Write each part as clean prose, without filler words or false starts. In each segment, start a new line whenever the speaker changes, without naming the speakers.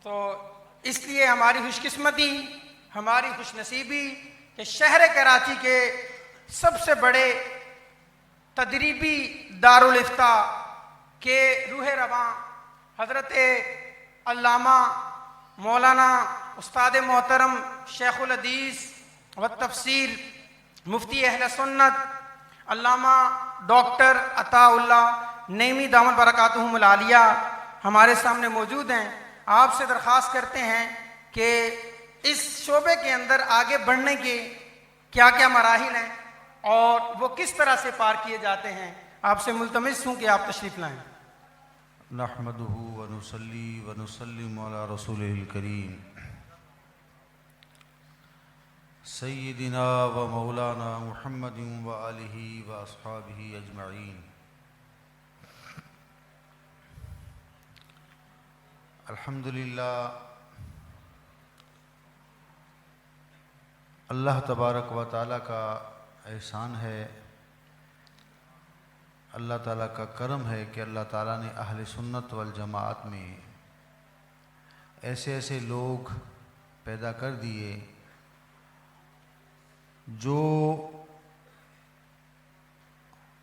تو اس لیے ہماری خوش قسمتی، ہماری خوش نصیبی کہ شہر کراچی کے سب سے بڑے تدریبی دارالافتاء کے روح رواں حضرت علامہ مولانا استاد محترم شیخ الحدیث و تفسیر مفتی اہل سنت علامہ ڈاکٹر عطا اللہ نعیمی دامت برکاتہم العالیہ ہمارے سامنے موجود ہیں۔ آپ سے درخواست کرتے ہیں کہ اس شعبے کے اندر آگے بڑھنے کے کیا کیا مراحل ہیں اور وہ کس طرح سے پار کیے جاتے ہیں، آپ سے ملتمس ہوں کہ آپ تشریف لائیں۔
نحمدہ ونصلی ونسلم علی رسولہ الکریم سیدنا و مولانا محمد و آلہ و اصحابہ اجمعین۔ الحمدللہ، اللہ تبارک و تعالیٰ کا احسان ہے، اللہ تعالیٰ کا کرم ہے کہ اللہ تعالیٰ نے اہل سنت والجماعت میں ایسے ایسے لوگ پیدا کر دیے جو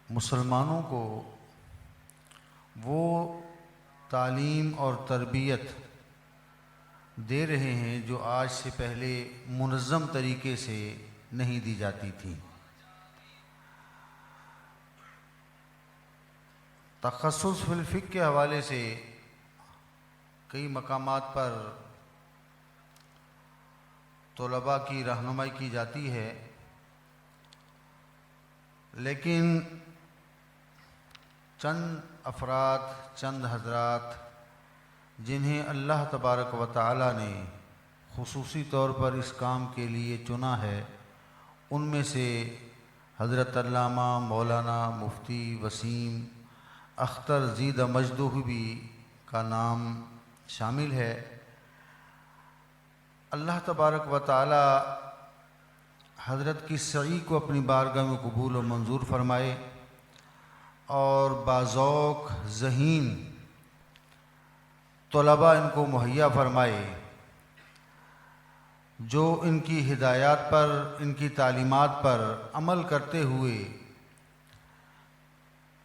مسلمانوں کو وہ تعلیم اور تربیت دے رہے ہیں جو آج سے پہلے منظم طریقے سے نہیں دی جاتی تھی۔ تخصص فی الفقہ کے حوالے سے کئی مقامات پر طلباء کی رہنمائی کی جاتی ہے، لیکن چند افراد، چند حضرات جنہیں اللہ تبارک و تعالیٰ نے خصوصی طور پر اس کام کے لیے چنا ہے، ان میں سے حضرت علامہ مولانا مفتی وسیم اختر زیدہ مجدوبی کا نام شامل ہے۔ اللہ تبارک و تعالی حضرت کی سعی کو اپنی بارگاہ میں قبول و منظور فرمائے اور باذوق ذہین طلباء ان کو مہیا فرمائے جو ان کی ہدایات پر، ان کی تعلیمات پر عمل کرتے ہوئے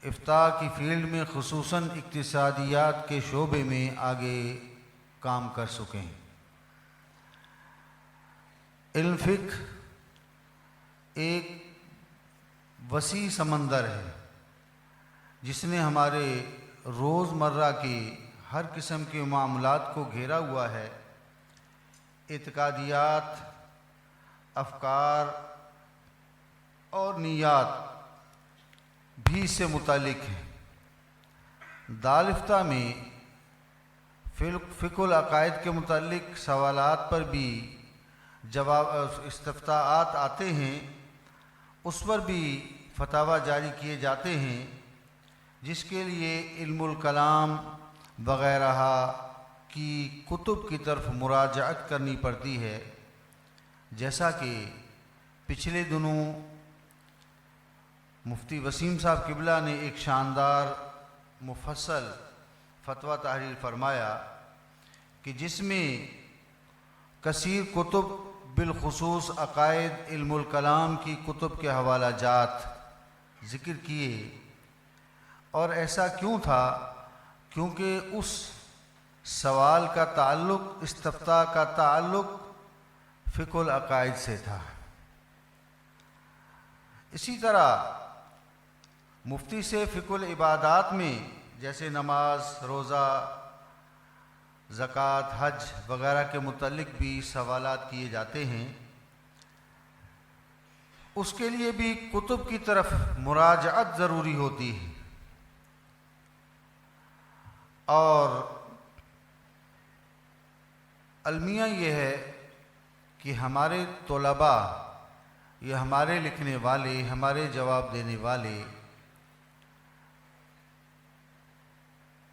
افتاء کی فیلڈ میں خصوصاً اقتصادیات کے شعبے میں آگے کام کر سکیں۔ علم فقہ ایک وسیع سمندر ہے جس نے ہمارے روزمرہ کے ہر قسم کے معاملات کو گھیرا ہوا ہے۔ اعتقادیات، افکار اور نیات بھی اس سے متعلق ہیں۔ دارالافتاء میں فقہ العقائد کے متعلق سوالات پر بھی جواب استفتاءات آتے ہیں، اس پر بھی فتاویٰ جاری کیے جاتے ہیں، جس کے لیے علم الکلام وغیرہ کی کتب کی طرف مراجعت کرنی پڑتی ہے۔ جیسا کہ پچھلے دنوں مفتی وسیم صاحب قبلہ نے ایک شاندار مفصل فتویٰ تحریر فرمایا کہ جس میں کثیر کتب بالخصوص عقائد علم الکلام کی کتب کے حوالہ جات ذکر کیے، اور ایسا کیوں تھا؟ کیونکہ اس سوال کا تعلق، استفتاء کا تعلق فقہ العقائد سے تھا۔ اسی طرح مفتی سے فقہ العبادات میں جیسے نماز، روزہ، زکوٰۃ، حج وغیرہ کے متعلق بھی سوالات کیے جاتے ہیں، اس کے لیے بھی کتب کی طرف مراجعت ضروری ہوتی ہے۔ اور المیہ یہ ہے کہ ہمارے طلباء یا ہمارے لکھنے والے، ہمارے جواب دینے والے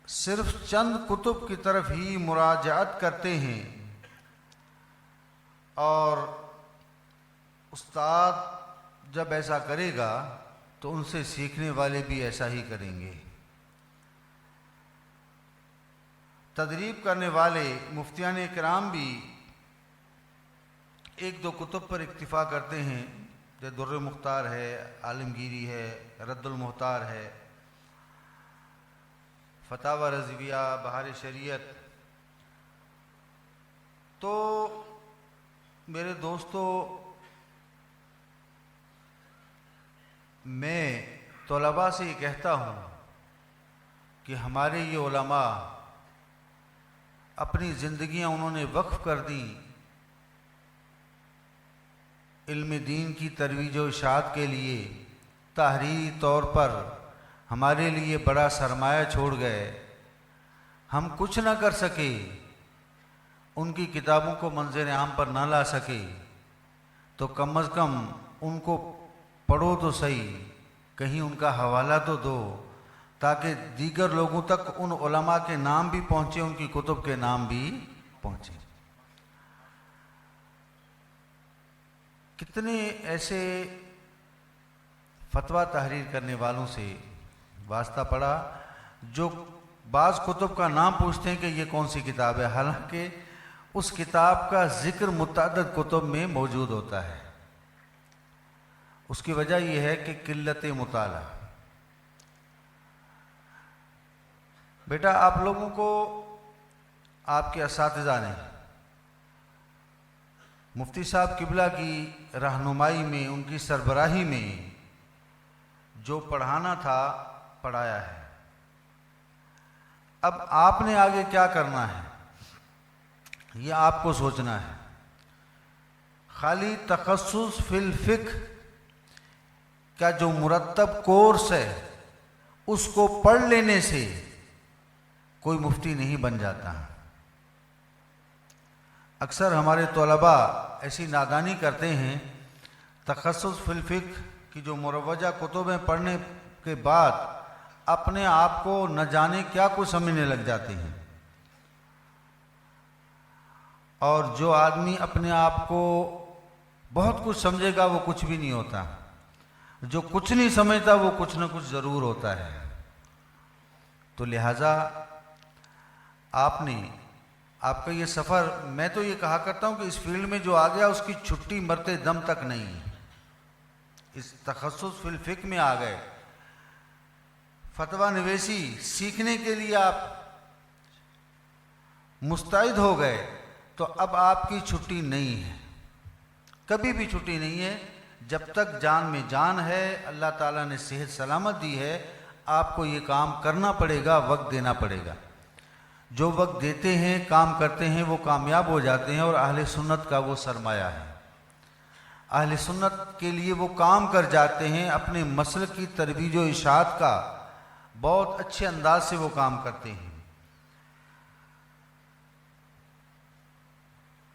صرف چند کتب کی طرف ہی مراجعت کرتے ہیں، اور استاد جب ایسا کرے گا تو ان سے سیکھنے والے بھی ایسا ہی کریں گے۔ تدریب کرنے والے مفتیان کرام بھی ایک دو کتب پر اکتفا کرتے ہیں، جیسے در مختار ہے، عالمگیری ہے، رد المحتار ہے، فتاوی رضویہ، بہار شریعت۔ تو میرے دوستو، میں طلباء سے یہ کہتا ہوں کہ ہمارے یہ علماء اپنی زندگیاں انہوں نے وقف کر دیں علم دین کی ترویج و اشاعت کے لیے، تحریری طور پر ہمارے لیے بڑا سرمایہ چھوڑ گئے۔ ہم کچھ نہ کر سکے، ان کی کتابوں کو منظر عام پر نہ لا سکے، تو کم از کم ان کو پڑھو تو صحیح، کہیں ان کا حوالہ تو دو، تاکہ دیگر لوگوں تک ان علماء کے نام بھی پہنچے، ان کی کتب کے نام بھی پہنچے۔ کتنے ایسے فتویٰ تحریر کرنے والوں سے واسطہ پڑا جو بعض کتب کا نام پوچھتے ہیں کہ یہ کون سی کتاب ہے، حالانکہ اس کتاب کا ذکر متعدد کتب میں موجود ہوتا ہے۔ اس کی وجہ یہ ہے کہ قلت مطالعہ۔ بیٹا، آپ لوگوں کو آپ کے اساتذہ نے مفتی صاحب قبلہ کی رہنمائی میں، ان کی سربراہی میں جو پڑھانا تھا پڑھایا ہے۔ اب آپ نے آگے کیا کرنا ہے یہ آپ کو سوچنا ہے۔ خالی تخصص فی الفقہ کا جو مرتب کورس ہے اس کو پڑھ لینے سے کوئی مفتی نہیں بن جاتا۔ اکثر ہمارے طلباء ایسی نادانی کرتے ہیں، تخصص فی الفقہ کی جو مروجہ کتبیں پڑھنے کے بعد اپنے آپ کو نہ جانے کیا کچھ سمجھنے لگ جاتے ہیں، اور جو آدمی اپنے آپ کو بہت کچھ سمجھے گا وہ کچھ بھی نہیں ہوتا، جو کچھ نہیں سمجھتا وہ کچھ نہ کچھ ضرور ہوتا ہے۔ تو لہٰذا آپ کا یہ سفر، میں تو یہ کہا کرتا ہوں کہ اس فیلڈ میں جو آ گیا اس کی چھٹی مرتے دم تک نہیں ہے۔ اس تخصص فی الفقہ میں آ گئے، فتویٰ نویسی سیکھنے کے لیے آپ مستعد ہو گئے، تو اب آپ کی چھٹی نہیں ہے، کبھی بھی چھٹی نہیں ہے۔ جب تک جان میں جان ہے، اللہ تعالیٰ نے صحت سلامت دی ہے، آپ کو یہ کام کرنا پڑے گا، وقت دینا پڑے گا۔ جو وقت دیتے ہیں، کام کرتے ہیں، وہ کامیاب ہو جاتے ہیں، اور اہل سنت کا وہ سرمایہ ہے۔ اہل سنت کے لیے وہ کام کر جاتے ہیں، اپنے مسلک کی ترویج و اشاعت کا بہت اچھے انداز سے وہ کام کرتے ہیں۔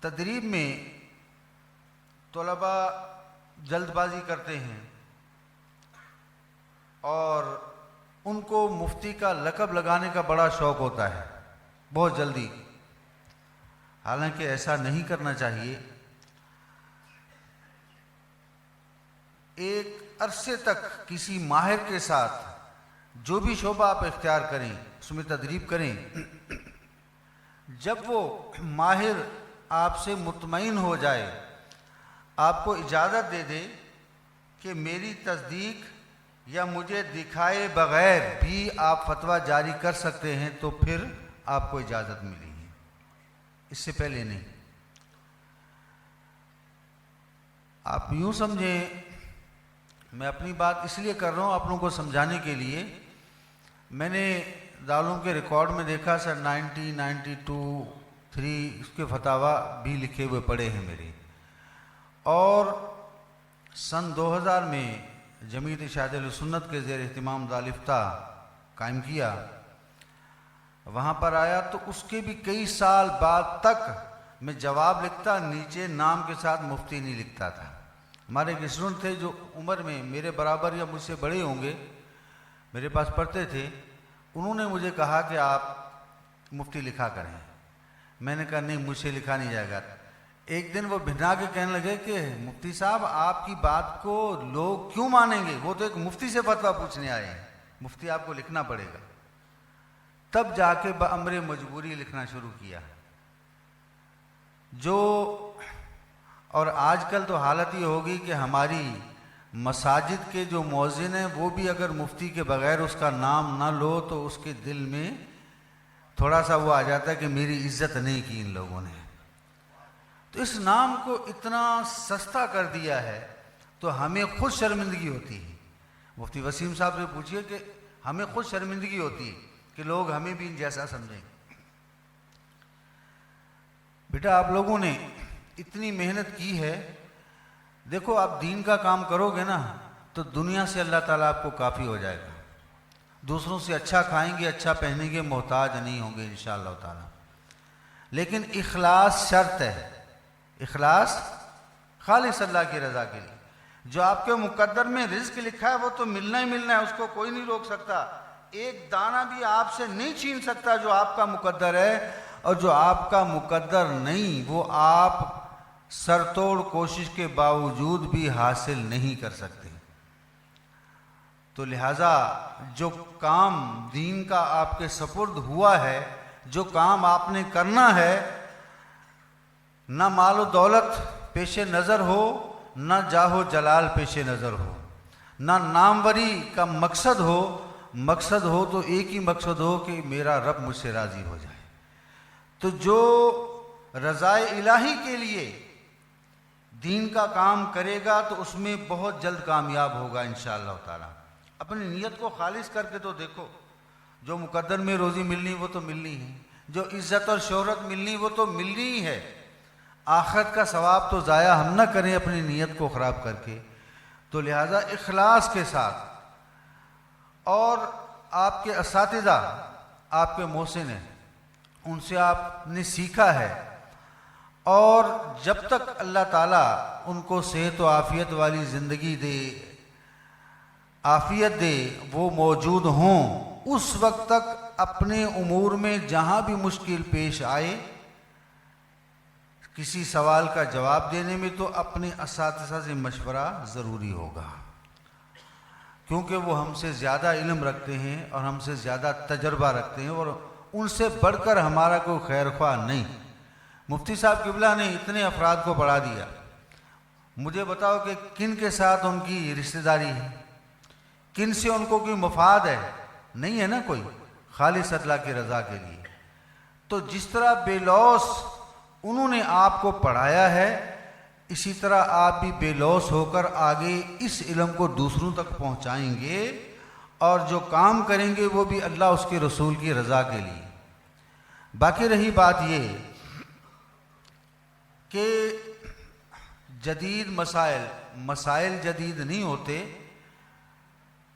تدریب میں طلباء جلد بازی کرتے ہیں اور ان کو مفتی کا لقب لگانے کا بڑا شوق ہوتا ہے، بہت جلدی، حالانکہ ایسا نہیں کرنا چاہیے۔ ایک عرصے تک کسی ماہر کے ساتھ جو بھی شعبہ آپ اختیار کریں اس میں تدریب کریں، جب وہ ماہر آپ سے مطمئن ہو جائے، آپ کو اجازت دے دے کہ میری تصدیق یا مجھے دکھائے بغیر بھی آپ فتویٰ جاری کر سکتے ہیں، تو پھر آپ کو اجازت ملے گی، اس سے پہلے نہیں۔ آپ یوں سمجھیں، میں اپنی بات اس لیے کر رہا ہوں آپ لوگوں کو سمجھانے کے لیے، میں نے دارالعلوم کے ریکارڈ میں دیکھا سر 1992 3 اس کے فتاویٰ بھی لکھے ہوئے پڑے ہیں میرے، اور سن 2000 میں جمعیت اشاعت اہل سنت کے زیر اہتمام دارالفتہ قائم کیا، وہاں پر آیا تو اس کے بھی کئی سال بعد تک میں جواب لکھتا، نیچے نام کے ساتھ مفتی نہیں لکھتا تھا۔ ہمارے ایک اسٹوڈنٹ تھے جو عمر میں میرے برابر یا مجھ سے بڑے ہوں گے، میرے پاس پڑھتے تھے، انہوں نے مجھے کہا کہ آپ مفتی لکھا کریں۔ میں نے کہا نہیں، مجھ سے لکھا نہیں جائے گا۔ ایک دن وہ بھنا کے کہنے لگے کہ مفتی صاحب آپ کی بات کو لوگ کیوں مانیں گے، وہ تو ایک مفتی سے فتویٰ پوچھنے آئے ہیں، مفتی آپ کو لکھنا پڑے گا۔ تب جا کے بامر مجبوری لکھنا شروع کیا. جو اور آج کل تو حالت یہ ہوگی کہ ہماری مساجد کے جو مؤذن ہیں وہ بھی اگر مفتی کے بغیر اس کا نام نہ لو تو اس کے دل میں تھوڑا سا وہ آ جاتا ہے کہ میری عزت نہیں کی ان لوگوں نے. تو اس نام کو اتنا سستا کر دیا ہے تو ہمیں خود شرمندگی ہوتی ہے. مفتی وسیم صاحب سے پوچھئے کہ ہمیں خود شرمندگی ہوتی ہے کہ لوگ ہمیں بھی ان جیسا سمجھیں. بیٹا آپ لوگوں نے اتنی محنت کی ہے، دیکھو آپ دین کا کام کرو گے نا تو دنیا سے اللہ تعالیٰ آپ کو کافی ہو جائے گا. دوسروں سے اچھا کھائیں گے، اچھا پہنیں گے، محتاج نہیں ہوں گے انشاءاللہ تعالیٰ. لیکن اخلاص شرط ہے، اخلاص خالص اللہ کی رضا کے لیے. جو آپ کے مقدر میں رزق لکھا ہے وہ تو ملنا ہی ملنا ہے، اس کو کوئی نہیں روک سکتا. ایک دانہ بھی آپ سے نہیں چھین سکتا جو آپ کا مقدر ہے، اور جو آپ کا مقدر نہیں وہ آپ سر توڑ کوشش کے باوجود بھی حاصل نہیں کر سکتے. تو لہٰذا جو کام دین کا آپ کے سپرد ہوا ہے، جو کام آپ نے کرنا ہے، نہ مال و دولت پیش نظر ہو، نہ جاہ و جلال پیش نظر ہو، نہ ناموری کا مقصد ہو. مقصد ہو تو ایک ہی مقصد ہو کہ میرا رب مجھ سے راضی ہو جائے. تو جو رضائے الہی کے لیے دین کا کام کرے گا تو اس میں بہت جلد کامیاب ہوگا انشاءاللہ تعالی. اپنی نیت کو خالص کر کے تو دیکھو. جو مقدر میں روزی ملنی وہ تو ملنی ہے، جو عزت اور شہرت ملنی وہ تو ملنی ہی ہے. آخرت کا ثواب تو ضائع ہم نہ کریں اپنی نیت کو خراب کر کے. تو لہٰذا اخلاص کے ساتھ، اور آپ کے اساتذہ آپ کے محسن ہیں، ان سے آپ نے سیکھا ہے، اور جب تک اللہ تعالیٰ ان کو صحت و عافیت والی زندگی دے، عافیت دے، وہ موجود ہوں، اس وقت تک اپنے امور میں جہاں بھی مشکل پیش آئے، کسی سوال کا جواب دینے میں تو اپنے اساتذہ سے مشورہ ضروری ہوگا، کیونکہ وہ ہم سے زیادہ علم رکھتے ہیں اور ہم سے زیادہ تجربہ رکھتے ہیں، اور ان سے بڑھ کر ہمارا کوئی خیر خواہ نہیں. مفتی صاحب قبلہ نے اتنے افراد کو پڑھا دیا. مجھے بتاؤ کہ کن کے ساتھ ان کی رشتہ داری ہے، کن سے ان کو کوئی مفاد ہے؟ نہیں ہے نا کوئی، خالص اللہ کی رضا کے لیے. تو جس طرح بے لوث انہوں نے آپ کو پڑھایا ہے، اسی طرح آپ بھی بے لوث ہو کر آگے اس علم کو دوسروں تک پہنچائیں گے، اور جو کام کریں گے وہ بھی اللہ اس کے رسول کی رضا کے لیے. باقی رہی بات یہ کہ جدید مسائل جدید نہیں ہوتے.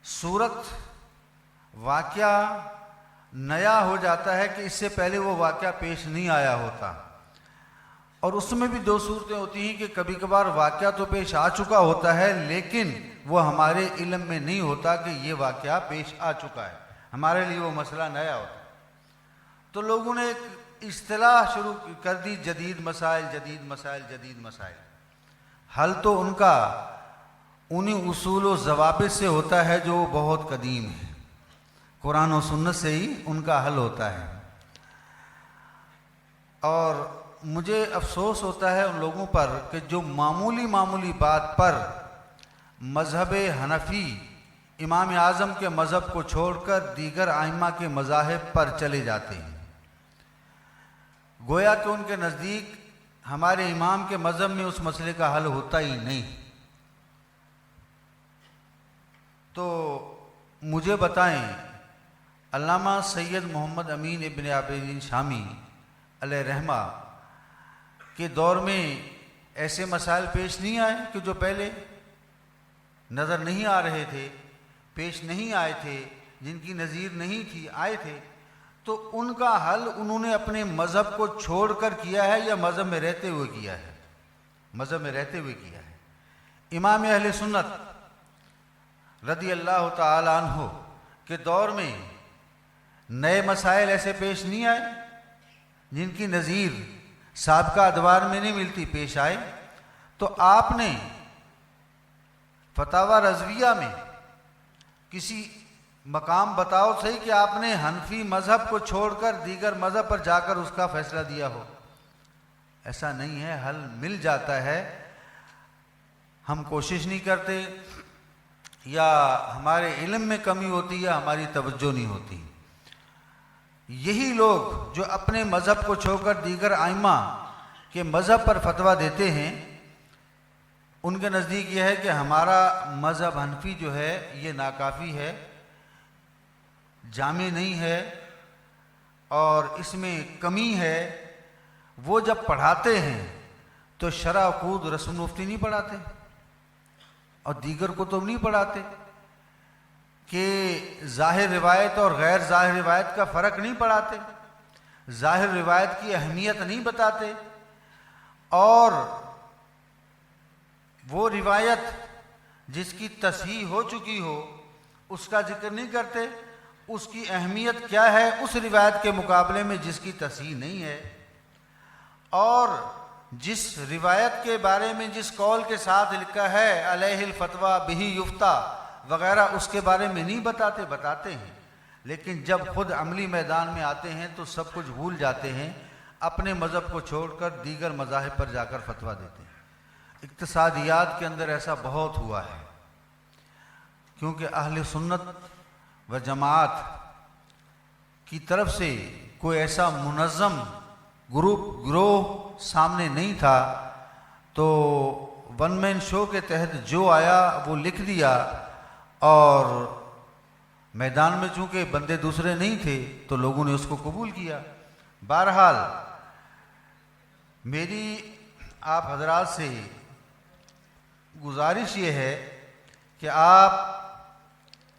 صورت واقعہ نیا ہو جاتا ہے کہ اس سے پہلے وہ واقعہ پیش نہیں آیا ہوتا، اور اس میں بھی دو صورتیں ہوتی ہیں کہ کبھی کبھار واقعہ تو پیش آ چکا ہوتا ہے لیکن وہ ہمارے علم میں نہیں ہوتا کہ یہ واقعہ پیش آ چکا ہے، ہمارے لیے وہ مسئلہ نیا ہوتا ہے. تو لوگوں نے ایک اصطلاح شروع کر دی، جدید مسائل جدید مسائل جدید مسائل. حل تو ان کا انہی اصول و ضوابط سے ہوتا ہے جو بہت قدیم ہے، قرآن و سنت سے ہی ان کا حل ہوتا ہے. اور مجھے افسوس ہوتا ہے ان لوگوں پر کہ جو معمولی بات پر مذہب حنفی، امام اعظم کے مذہب کو چھوڑ کر دیگر ائمہ کے مذاہب پر چلے جاتے ہیں، گویا کہ ان کے نزدیک ہمارے امام کے مذہب میں اس مسئلے کا حل ہوتا ہی نہیں. تو مجھے بتائیں، علامہ سید محمد امین ابن عابدین شامی علیہ رحمہ کے دور میں ایسے مسائل پیش نہیں آئے کہ جو پہلے نظر نہیں آ رہے تھے، پیش نہیں آئے تھے، جن کی نظیر نہیں تھی، آئے تھے. تو ان کا حل انہوں نے اپنے مذہب کو چھوڑ کر کیا ہے یا مذہب میں رہتے ہوئے کیا ہے؟ مذہب میں رہتے ہوئے کیا ہے. امام اہل سنت رضی اللہ تعالی عنہ کے دور میں نئے مسائل ایسے پیش نہیں آئے جن کی نظیر سابقہ ادوار میں نہیں ملتی، پیش آئے. تو آپ نے فتاوی رضویہ میں کسی مقام بتاؤ صحیح کہ آپ نے حنفی مذہب کو چھوڑ کر دیگر مذہب پر جا کر اس کا فیصلہ دیا ہو. ایسا نہیں ہے، حل مل جاتا ہے. ہم کوشش نہیں کرتے، یا ہمارے علم میں کمی ہوتی ہے، یا ہماری توجہ نہیں ہوتی. یہی لوگ جو اپنے مذہب کو چھوڑ کر دیگر ائمہ کے مذہب پر فتویٰ دیتے ہیں، ان کے نزدیک یہ ہے کہ ہمارا مذہب حنفی جو ہے یہ ناکافی ہے، جامع نہیں ہے، اور اس میں کمی ہے. وہ جب پڑھاتے ہیں تو شرع خود رسم مفتی نہیں پڑھاتے اور دیگر کتب نہیں پڑھاتے، کہ ظاہر روایت اور غیر ظاہر روایت کا فرق نہیں پڑھاتے، ظاہر روایت کی اہمیت نہیں بتاتے، اور وہ روایت جس کی تصحیح ہو چکی ہو اس کا ذکر نہیں کرتے. اس کی اہمیت کیا ہے اس روایت کے مقابلے میں جس کی تصحیح نہیں ہے، اور جس روایت کے بارے میں جس قول کے ساتھ لکھا ہے علیہ الفتویٰ بہ یفتیٰ وغیرہ، اس کے بارے میں نہیں بتاتے ہیں، لیکن جب خود عملی میدان میں آتے ہیں تو سب کچھ بھول جاتے ہیں، اپنے مذہب کو چھوڑ کر دیگر مذاہب پر جا کر فتویٰ دیتے ہیں. اقتصادیات کے اندر ایسا بہت ہوا ہے، کیونکہ اہل سنت و جماعت کی طرف سے کوئی ایسا منظم گروہ سامنے نہیں تھا، تو ون مین شو کے تحت جو آیا وہ لکھ دیا، اور میدان میں چونکہ بندے دوسرے نہیں تھے تو لوگوں نے اس کو قبول کیا. بہرحال میری آپ حضرات سے گزارش یہ ہے کہ آپ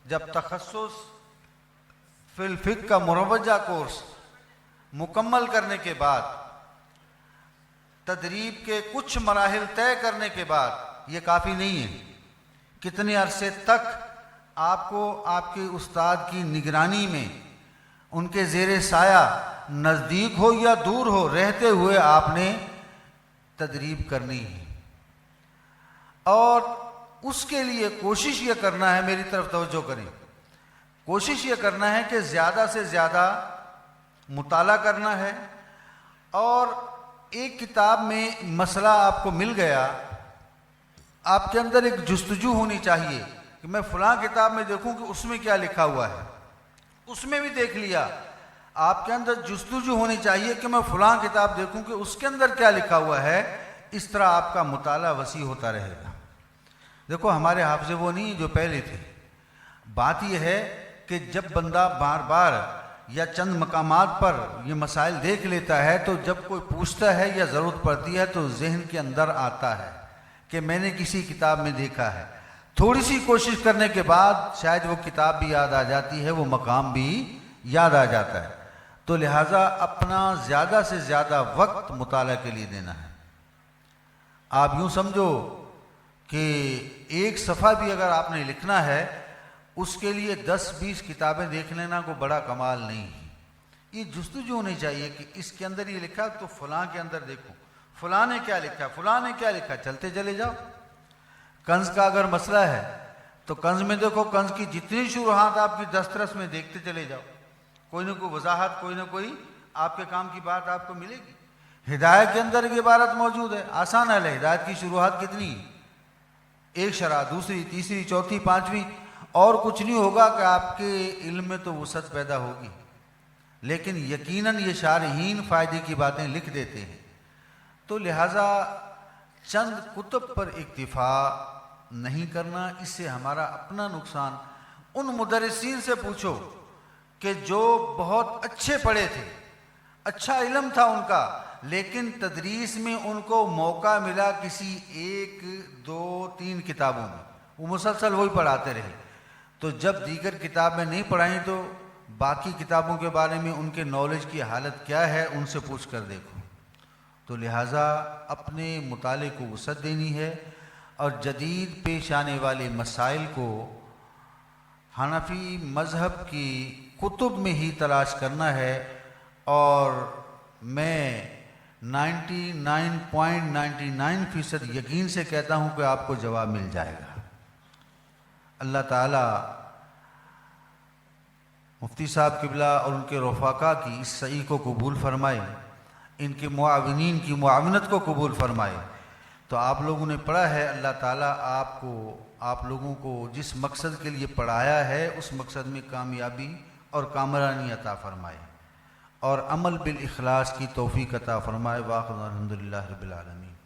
جب تخصص فی الفقہ کا مروجہ کورس مکمل کرنے کے بعد، تدریب کے کچھ مراحل طے کرنے کے بعد، یہ کافی نہیں ہے، کتنے عرصے تک آپ کو آپ کے استاد کی نگرانی میں، ان کے زیر سایہ، نزدیک ہو یا دور ہو، رہتے ہوئے آپ نے تدریب کرنی ہے. اور اس کے لیے کوشش یہ کرنا ہے، میری طرف توجہ کریں، کوشش یہ کرنا ہے کہ زیادہ سے زیادہ مطالعہ کرنا ہے. اور ایک کتاب میں مسئلہ آپ کو مل گیا، آپ کے اندر ایک جستجو ہونی چاہیے کہ میں فلاں کتاب میں دیکھوں کہ اس میں کیا لکھا ہوا ہے، اس میں بھی دیکھ لیا. آپ کے اندر جستجو ہونی چاہیے کہ میں فلاں کتاب دیکھوں کہ اس کے اندر کیا لکھا ہوا ہے. اس طرح آپ کا مطالعہ وسیع ہوتا رہے گا. دیکھو ہمارے حافظ وہ نہیں جو پہلے تھے. بات یہ ہے کہ جب بندہ بار بار یا چند مقامات پر یہ مسائل دیکھ لیتا ہے تو جب کوئی پوچھتا ہے یا ضرورت پڑتی ہے تو ذہن کے اندر آتا ہے کہ میں نے کسی کتاب میں دیکھا ہے. تھوڑی سی کوشش کرنے کے بعد شاید وہ کتاب بھی یاد آ جاتی ہے، وہ مقام بھی یاد آ جاتا ہے. تو لہٰذا اپنا زیادہ سے زیادہ وقت مطالعہ کے لیے دینا ہے. آپ یوں سمجھو کہ ایک صفحہ بھی اگر آپ نے لکھنا ہے اس کے لیے 10-20 کتابیں دیکھ لینا کو بڑا کمال نہیں ہے. یہ جستجو ہونی چاہیے کہ اس کے اندر یہ لکھا تو فلاں کے اندر دیکھو، فلاں نے کیا لکھا، فلاں نے کیا لکھا، چلتے چلے جاؤ. کنز کا اگر مسئلہ ہے تو کنز میں دیکھو، کنز کی جتنی شروحات آپ کی دسترس میں دیکھتے چلے جاؤ، کوئی نہ کوئی وضاحت، کوئی نہ کوئی آپ کے کام کی بات آپ کو ملے گی. ہدایت کے اندر یہ عبارت موجود ہے، آسان ہے. ہدایت کی شروحات کتنی، ایک شرح، دوسری، تیسری، چوتھی، پانچویں، اور کچھ نہیں ہوگا کہ آپ کے علم میں تو وسعت پیدا ہوگی. لیکن یقیناً یہ شارحین فائدے کی باتیں لکھ دیتے ہیں. تو لہٰذا چند کتب پر اکتفا نہیں کرنا، اس سے ہمارا اپنا نقصان. ان مدرسین سے پوچھو کہ جو بہت اچھے پڑھے تھے، اچھا علم تھا ان کا، لیکن تدریس میں ان کو موقع ملا کسی 1، 2، 3 کتابوں میں، وہ مسلسل وہی پڑھاتے رہے. تو جب دیگر کتابیں نہیں پڑھائیں تو باقی کتابوں کے بارے میں ان کے نالج کی حالت کیا ہے، ان سے پوچھ کر دیکھو. تو لہٰذا اپنے مطالعے کو وسعت دینی ہے اور جدید پیش آنے والے مسائل کو حنفی مذہب کی کتب میں ہی تلاش کرنا ہے. اور میں 99.99% یقین سے کہتا ہوں کہ آپ کو جواب مل جائے گا. اللہ تعالیٰ مفتی صاحب قبلہ اور ان کے رفقا کی اس سعی کو قبول فرمائے، ان کے معاونین کی معاونت کو قبول فرمائے۔ تو آپ لوگوں نے پڑھا ہے، اللہ تعالیٰ آپ لوگوں کو جس مقصد کے لیے پڑھایا ہے اس مقصد میں کامیابی اور کامرانی عطا فرمائے اور عمل بالاخلاص کی توفیق عطا فرمائے۔ واخر الحمدللہ رب العالمین۔